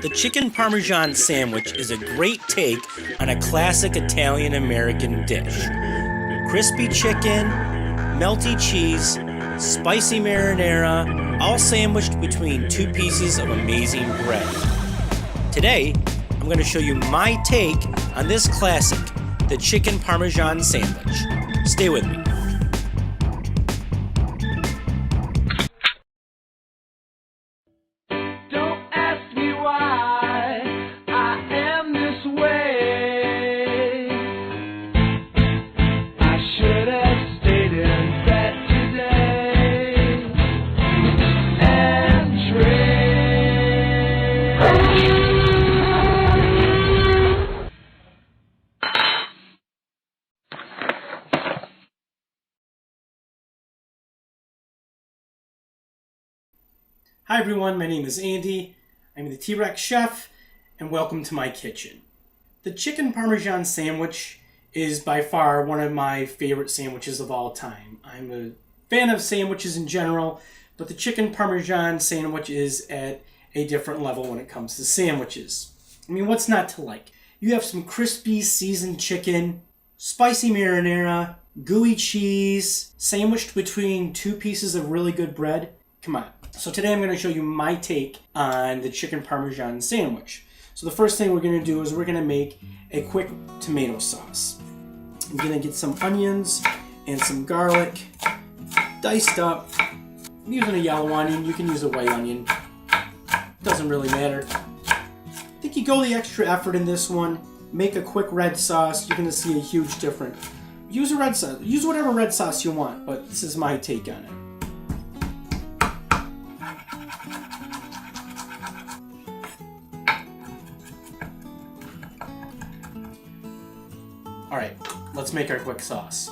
The chicken Parmesan sandwich is a great take on a classic Italian-American dish. Crispy chicken, melty cheese, spicy marinara, all sandwiched between two pieces of amazing bread. Today, I'm going to show you my take on this classic, the chicken Parmesan sandwich. Stay with me. Hi everyone, my name is Andy. I'm the T-Rex chef, and welcome to my kitchen. The chicken Parmesan sandwich is by far one of my favorite sandwiches of all time. I'm a fan of sandwiches in general, but the chicken Parmesan sandwich is at a different level when it comes to sandwiches. I mean, what's not to like? You have some crispy seasoned chicken, spicy marinara, gooey cheese, sandwiched between two pieces of really good bread. Come on. So today I'm going to show you my take on the chicken Parmesan sandwich. So the first thing we're going to do is we're going to make a quick tomato sauce. I'm going to get some onions and some garlic diced up. I'm using a yellow onion. You can use a white onion. Doesn't really matter. I think you go the extra effort in this one. Make a quick red sauce. You're going to see a huge difference. Use a red sauce. Use whatever red sauce you want, but this is my take on it. Alright, let's make our quick sauce.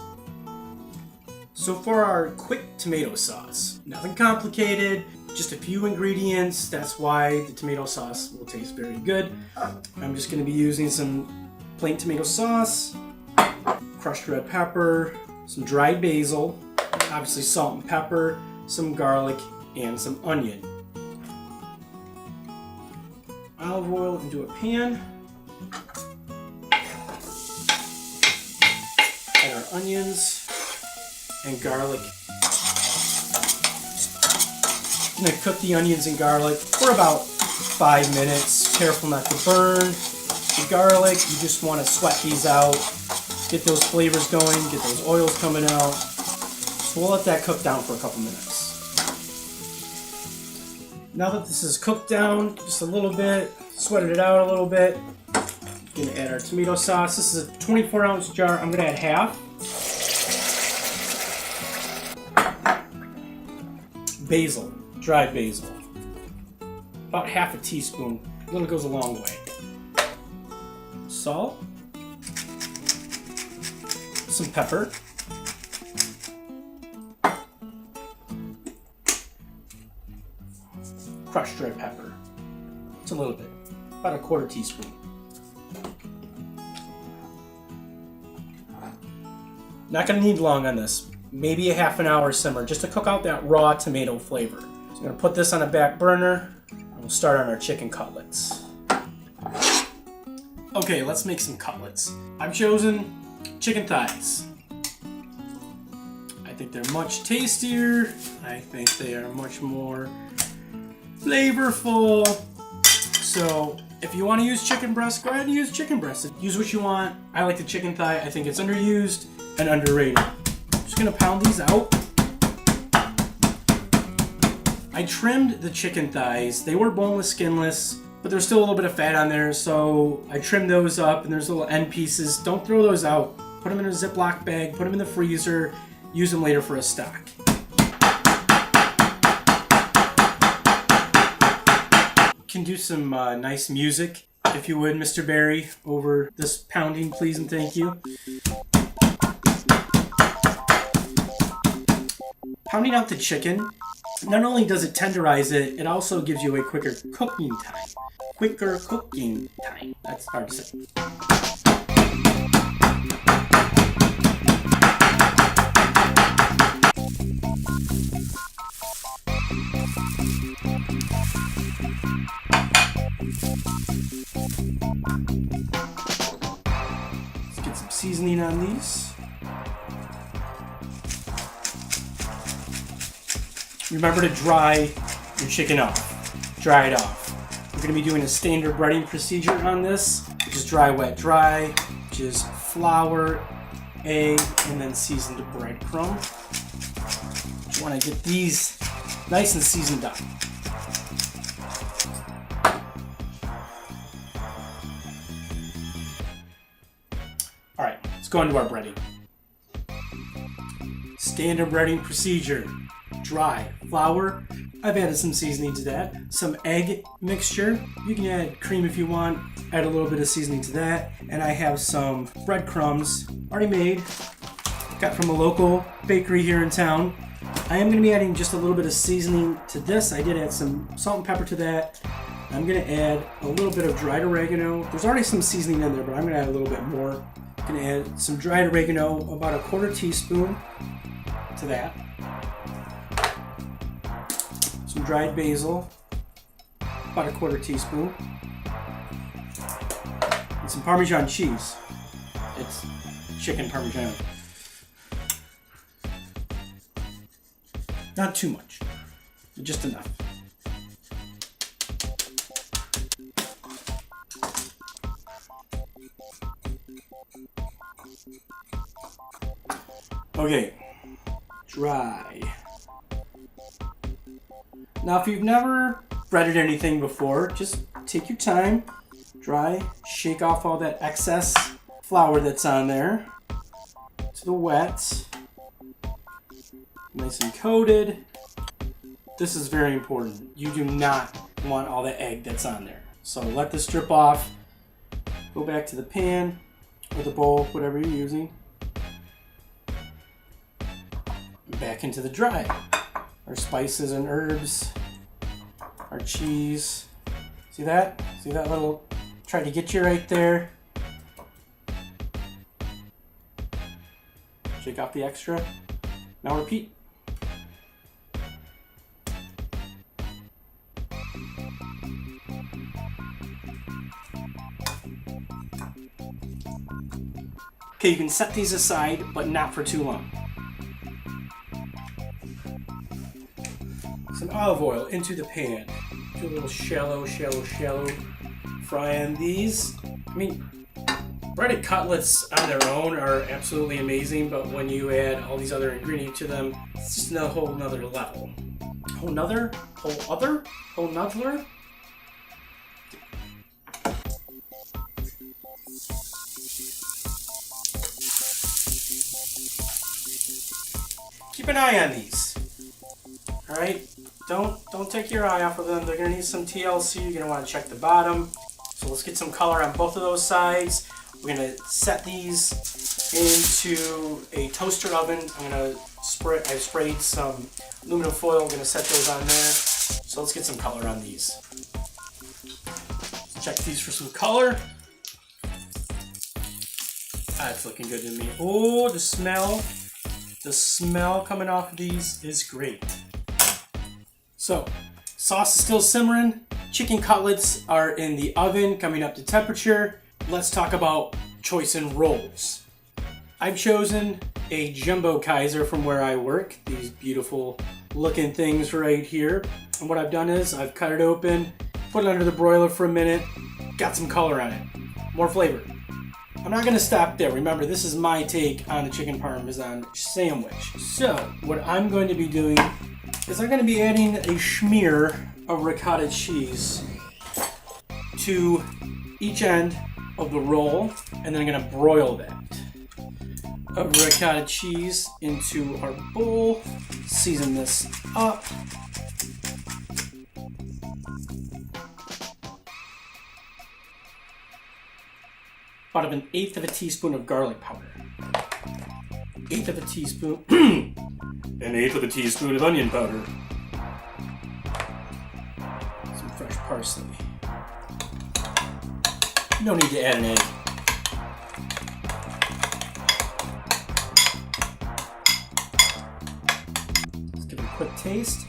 So for our quick tomato sauce, nothing complicated, just a few ingredients. That's why the tomato sauce will taste very good. I'm just going to be using some plain tomato sauce, crushed red pepper, some dried basil, obviously salt and pepper, some garlic, and some onion. Olive oil into a pan. Add our onions and garlic. I'm going to cook the onions and garlic for about 5 minutes. Careful not to burn. The garlic, you just want to sweat these out. Get those flavors going, get those oils coming out. So we'll let that cook down for a couple minutes. Now that this is cooked down just a little bit, sweated it out a little bit, we're going to add our tomato sauce. This is a 24-ounce jar. I'm going to add half. Basil, dried basil. About half a teaspoon. A little goes a long way. Salt. Some pepper. Crushed red pepper. It's a little bit. About a quarter teaspoon. Not going to need long on this. Maybe a half an hour simmer just to cook out that raw tomato flavor. So I'm going to put this on a back burner and we'll start on our chicken cutlets. Okay, let's make some cutlets. I've chosen chicken thighs. I think they're much tastier. I think they are much more flavorful. So if you want to use chicken breast, go ahead and use chicken breast. Use what you want. I like the chicken thigh. I think it's underused and underrated. I'm just gonna pound these out. I trimmed the chicken thighs. They were boneless, skinless, but there's still a little bit of fat on there, so I trimmed those up, and there's little end pieces. Don't throw those out. Put them in a Ziploc bag, put them in the freezer, use them later for a stock. Can do some nice music, if you would, Mr. Barry, over this pounding, please and thank you. Pounding out the chicken, not only does it tenderize it, it also gives you a quicker cooking time. Quicker cooking time. That's hard to say. Let's get some seasoning on these. Remember to dry your chicken off. Dry it off. We're going to be doing a standard breading procedure on this, which is dry, wet, dry, which is flour, egg, and then seasoned breadcrumb. You want to get these nice and seasoned up. All right, let's go into our breading. Standard breading procedure. Dry flour. I've added some seasoning to that. Some egg mixture. You can add cream if you want. Add a little bit of seasoning to that. And I have some breadcrumbs already made. Got from a local bakery here in town. I am going to be adding just a little bit of seasoning to this. I did add some salt and pepper to that. I'm going to add a little bit of dried oregano. There's already some seasoning in there, but I'm going to add a little bit more. I'm going to add some dried oregano, about a 1/4 teaspoon to that. Some dried basil, about a 1/4 teaspoon. And some Parmesan cheese. It's chicken Parmesan. Not too much, just enough. Okay, dry. Now, if you've never breaded anything before, just take your time, dry, shake off all that excess flour that's on there to the wet. Nice and coated. This is very important. You do not want all the egg that's on there. So let this drip off. Go back to the pan or the bowl, whatever you're using. Back into the dry. Our spices and herbs, our cheese. See that? See that little, try to get you right there. Shake off the extra. Now repeat. Okay, you can set these aside, but not for too long. Some olive oil into the pan. Do a little shallow fry on these. I mean, breaded cutlets on their own are absolutely amazing, but when you add all these other ingredients to them, it's just a whole nother level. Whole nother? Keep an eye on these. All right, don't take your eye off of them. They're gonna need some TLC. You're gonna want to check the bottom. So let's get some color on both of those sides. We're gonna set these into a toaster oven. I've sprayed some aluminum foil. I'm gonna set those on there. So let's get some color on these. Check these for some color. It's looking good to me. Oh, the smell coming off of these is great. So, sauce is still simmering. Chicken cutlets are in the oven, coming up to temperature. Let's talk about choice in rolls. I've chosen a Jumbo Kaiser from where I work. These beautiful looking things right here. And what I've done is I've cut it open, put it under the broiler for a minute, got some color on it, more flavor. I'm not going to stop there. Remember, this is my take on the chicken Parmesan sandwich. So, what I'm going to be doing is I'm going to be adding a smear of ricotta cheese to each end of the roll, and then I'm going to broil that. Of ricotta cheese into our bowl, season this up. About 1/8 of a teaspoon of garlic powder. 1/8 of a teaspoon. 1/8 of a teaspoon of onion powder. Some fresh parsley. No need to add an egg. Let's give it a quick taste.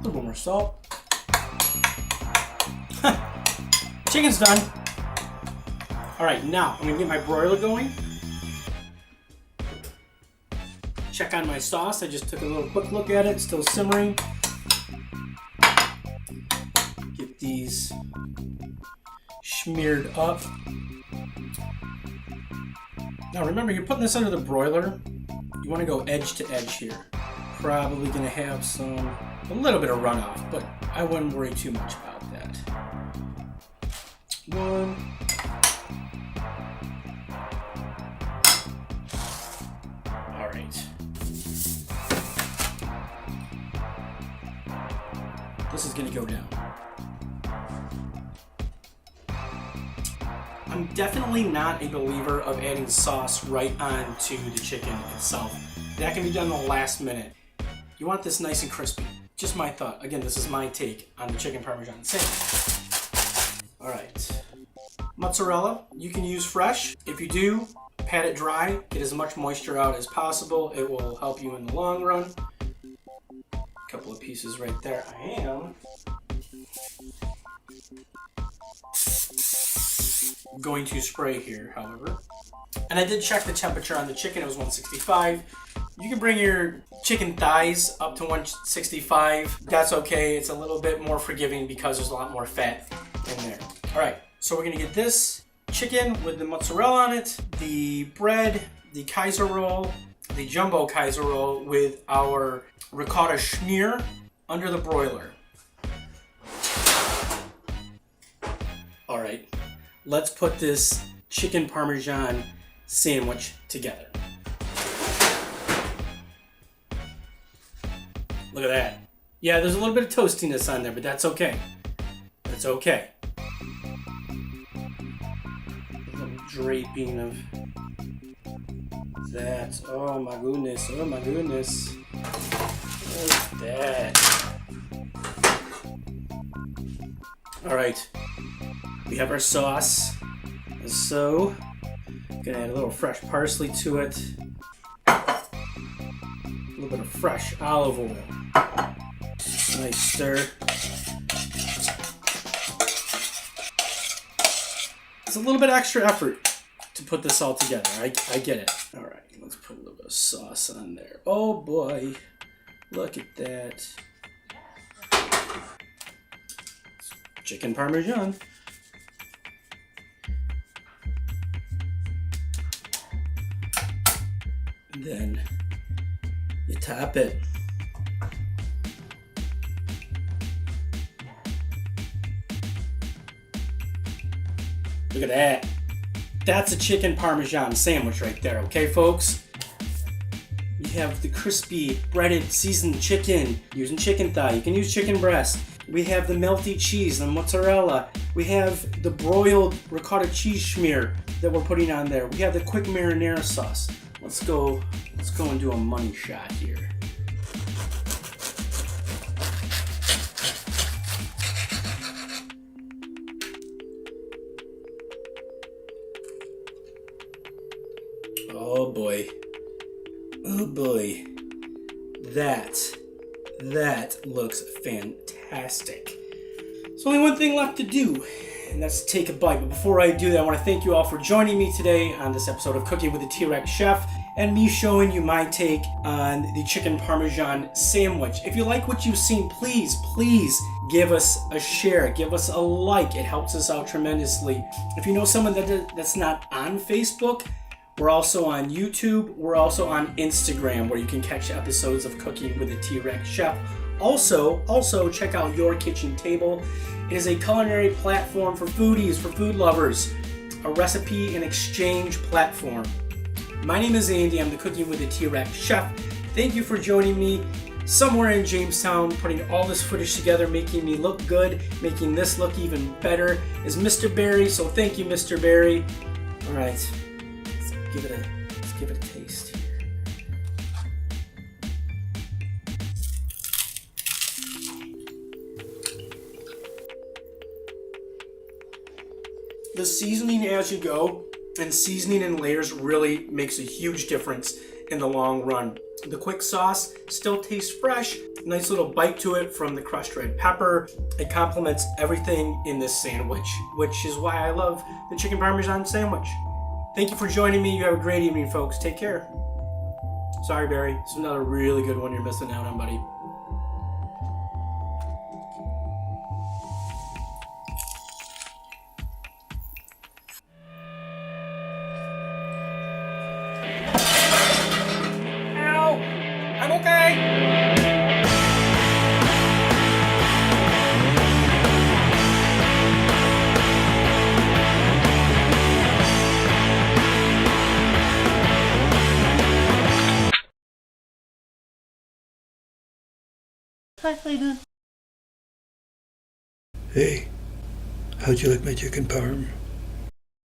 little more salt. Chicken's done. All right, now I'm gonna get my broiler going. Check on my sauce. I just took a little quick look at it, still simmering. Get these smeared up. Now remember, you're putting this under the broiler. You want to go edge to edge here. Probably gonna have a little bit of runoff, but I wouldn't worry too much about that. One. All right. This is gonna go down. I'm definitely not a believer of adding sauce right onto the chicken itself. That can be done in the last minute. You want this nice and crispy. Just my thought. Again, this is my take on the chicken Parmesan sandwich. All right. Mozzarella, you can use fresh. If you do, pat it dry. Get as much moisture out as possible. It will help you in the long run. A couple of pieces right there. I am going to spray here, however. And I did check the temperature on the chicken. It was 165. You can bring your chicken thighs up to 165. That's okay. It's a little bit more forgiving because there's a lot more fat in there. All right, so we're gonna get this chicken with the mozzarella on it, the bread, the Kaiser roll, the jumbo Kaiser roll with our ricotta schmear under the broiler. All right, let's put this chicken Parmesan sandwich together. Look at that. Yeah, there's a little bit of toastiness on there, but that's okay. That's okay. A little draping of that. Oh my goodness. Oh my goodness. Look at that. All right. We have our sauce. So, gonna add a little fresh parsley to it. A little bit of fresh olive oil. Nice stir. It's a little bit extra effort to put this all together. I get it. All right, let's put a little bit of sauce on there. Oh boy, look at that. Chicken Parmesan. And then you top it. Look at that. That's a chicken Parmesan sandwich right there, okay, folks? You have the crispy, breaded, seasoned chicken using chicken thigh. You can use chicken breast. We have the melty cheese, the mozzarella. We have the broiled ricotta cheese schmear that we're putting on there. We have the quick marinara sauce. Let's go and do a money shot here. Oh boy. Oh boy. That looks fantastic. There's only one thing left to do, and that's to take a bite. But before I do that, I want to thank you all for joining me today on this episode of Cooking with the T-Rex Chef and me showing you my take on the chicken Parmesan sandwich. If you like what you've seen, please give us a share, give us a like. It helps us out tremendously. If you know someone that's not on Facebook, we're also on YouTube. We're also on Instagram, where you can catch episodes of Cooking with the T-Rex Chef. Also check out Your Kitchen Table. It is a culinary platform for foodies, for food lovers, a recipe and exchange platform. My name is Andy. I'm the Cooking with the T-Rex Chef. Thank you for joining me somewhere in Jamestown, putting all this footage together, making me look good, making this look even better, is Mr. Barry. So thank you, Mr. Barry. All right. Let's give it a taste here. The seasoning as you go and seasoning in layers really makes a huge difference in the long run. The quick sauce still tastes fresh. Nice little bite to it from the crushed red pepper. It complements everything in this sandwich, which is why I love the chicken Parmesan sandwich. Thank you for joining me. You have a great evening, folks. Take care. Sorry, Barry. It's another really good one you're missing out on, buddy. Ow! I'm okay! Bye, later. Hey, how'd you like my chicken parm?